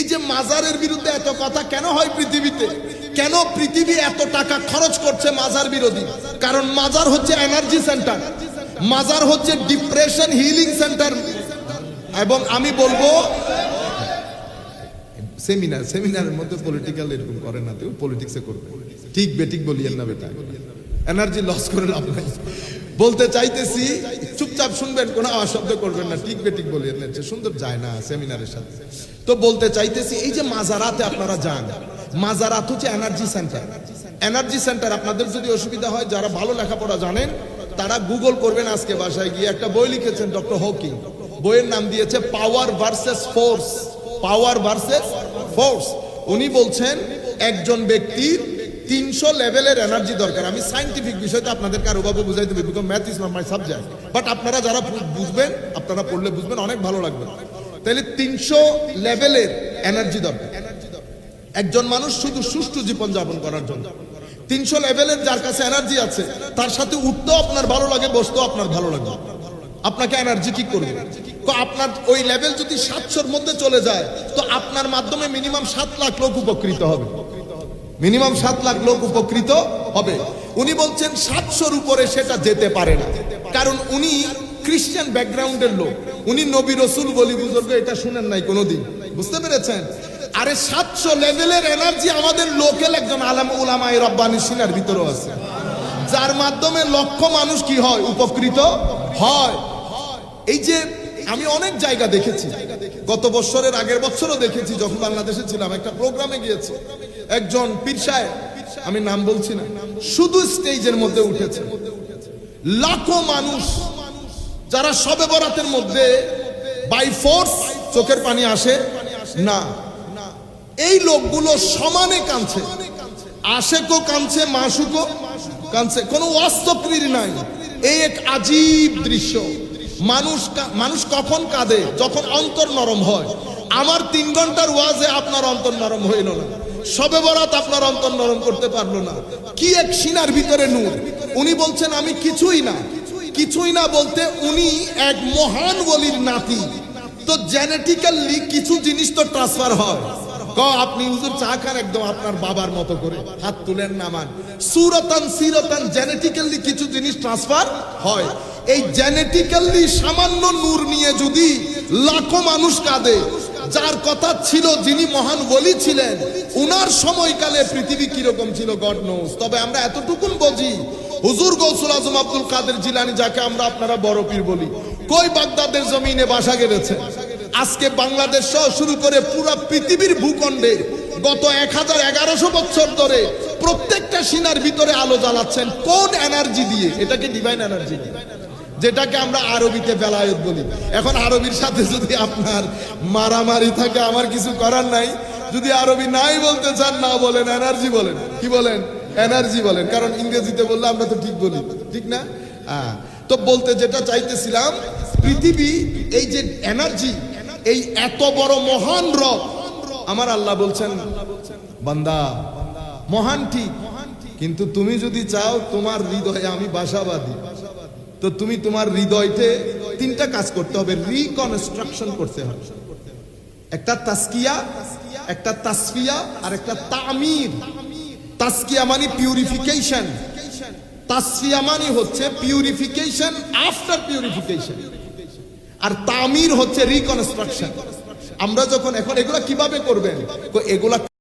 এই যে মাজারের বিরুদ্ধে এত কথা কেন হয় পৃথিবীতে, কেন পৃথিবী এত টাকা খরচ করছে মাজার বিরোধী? কারণ মাজার হচ্ছে এনার্জি সেন্টার, মাজার হচ্ছে ডিপ্রেশন হিলিং সেন্টার। এবং আমি বলবো সেমিনারের মধ্যে পলিটিক্যাল এরকম করে না, তুই পলিটিক্সে করবে, ঠিক বেঠিক বলিয়েন না বেটা, এনার্জি লস করে লাভ নাই। বলতে চাইতেছি, চুপচাপ শুনবেন, কোনো আওয়াজ শব্দ করবেন না, ঠিক বেঠিক বলিয়েন না, সুন্দর যায় না সেমিনারের সাথে। তো বলতে চাইতেছি, এই যে মাজারাতে আপনারা যান, মাজারাত হচ্ছে এনার্জি সেন্টার। এনার্জি সেন্টার, আপনাদের যদি অসুবিধা হয়, যারা ভালো লেখাপড়া জানেন তারা গুগল করবেন, আজকে বাসায় গিয়ে একটা বই লিখেছেন ডক্টর হকিং, বইয়ের নাম দিয়েছে পাওয়ার ভার্সেস ফোর্স। পাওয়ার ভার্সেস ফোর্স। উনি বলছেন একজন ব্যক্তির 300 লেভেলের এনার্জি দরকার। আমি সায়েন্টিফিক বিষয়টা আপনাদেরকে আরো ভাবে বুঝাইতে পারি, because math is not my subject, but আপনারা যারা বুঝবেন, আপনারা পড়লে বুঝবেন, অনেক ভালো লাগবে। তাহলে 300 লেভেলের এনার্জি দরকার একজন মানুষ শুধু সুষ্ঠু জীবন যাপন করার জন্য। 300 লেভেলের যার কাছে এনার্জি আছে, তার সাথে উঠতেও আপনার ভালো লাগে, বসতেও আপনার ভালো লাগে, আপনাকে এনার্জি কি করবে? তো আপনার ওই লেভেল যদি 700-র মধ্যে চলে যায়, তো আপনার মাধ্যমে মিনিমাম 7 লাখ লোক উপকৃত হবে, মিনিমাম 7 লাখ লোক উপকৃত হবে। উনি বলছেন 700-র উপরে সেটা যেতে পারে না, কারণ উনি খ্রিস্টান ব্যাকগ্রাউন্ডের লোক, উনি নবী রসুল বলি বুজুর্গ এটা শুনেন নাই কোনোদিন, বুঝতে পেরেছেন? আরে 700 লেভেলের এনার্জি আমাদের লোকাল একজন আলেম উলামায়ে রব্বানী সিনার ভিতরেও আছে, যার মাধ্যমে লক্ষ মানুষ কি হয়, উপকৃত হয়। এই যে আমি অনেক জায়গা দেখেছি, গত বছরের আগের বছরও দেখেছি, যখন বাংলাদেশে ছিলাম, একটা প্রোগ্রামে গিয়েছে, একজন পীর সাহেব, আমি নাম বলছি না, শুধু স্টেজের মধ্যে উঠেছে, লাখো মানুষ যারা শবে বরাতের মধ্যে বাই ফোর্স চোখের পানি আসে না, এই লোকগুলো সমানে কাঁদছে, আশেকও কাঁদছে, মাসুকও কাঁদছে, কোনো অস্তক্রির নাই। এই এক আজীব দৃশ্য। মানুষ কখন কাঁদে? যখন অন্তর নরম হয়। আমার 3 ঘন্টার ওয়াজে আপনার অন্তর নরম হইল না, শবে বরাত আপনার অন্তর নরম করতে পারলো না। কি এক সিনার ভিতরে নূর। উনি বলছেন আমি কিছুই না, কিছুই না বলতে উনি এক মহান ওলির নাতি, তো জেনেটিক্যালি কিছু জিনিস তো ট্রান্সফার হয়। আপনি হুজুর চা খান একদম আপনার বাবার মতো করে, হাত তুলেন নামান, সুরতান সিরতান জেনেটিক্যালি কিছু জিনিস ট্রান্সফার হয়। এই জেনেটিক্যালি সামান্য নূর নিয়ে যদি লাখো মানুষ কাঁদে, যার কথা ছিল যিনি মহান ওলি ছিলেন, উনার সময়কালে পৃথিবী কিরকম ছিল গড নোস। তবে আমরা এতটুকুন বুঝি, হুজুর গৌসুল আজম আব্দুল কাদের জিলানী, যাকে আমরা আপনারা বড় পীর বলি, কই বাগদাদের জমিনে বাসা গেড়েছে। আজকে বাংলাদেশ সহ শুরু করে পুরো পৃথিবীর ভূখণ্ডে গত 1100 বছর ধরে প্রত্যেকটা সিনার ভিতরে আলো জ্বালাচ্ছেন। কোন এনার্জি দিয়ে? এটাকে ডিভাইন এনার্জি, যেটাকে আমরা আরবিতে বেলায়েত বলি। এখন আরবির সাথে যদি আপনার মারামারি থাকে, আমার কিছু করার নাই। যদি আরবি নাই বলতে চান, না বলেন, এনার্জি বলেন। কি বলেন? এনার্জি বলেন, কারণ ইংরেজিতে বললে আমরা তো ঠিক বলি, ঠিক না? তো বলতে যেটা চাইতেছিলাম, পৃথিবী এই যে এনার্জি, এই এত বড় মহান রব, আমার আল্লাহ বলছেন বান্দা মহান ঠিক, কিন্তু তুমি যদি চাও তোমার হৃদয়ে আমি বাসাবাদী, তো তুমি তোমার হৃদয়তে 3টা কাজ করতে হবে, রিকনস্ট্রাকশন করতে হবে। একটা তাসকিয়া, একটা তাসফিয়া, আর একটা তামির। তাসকিয়া মানে পিউরিফিকেশন, তাসফিয়া মানে হচ্ছে পিউরিফিকেশন আফটার পিউরিফিকেশন, আর তামির হচ্ছে রিকনস্ট্রাকশন। আমরা যখন এখন এগুলা কিভাবে করবেন, এগুলা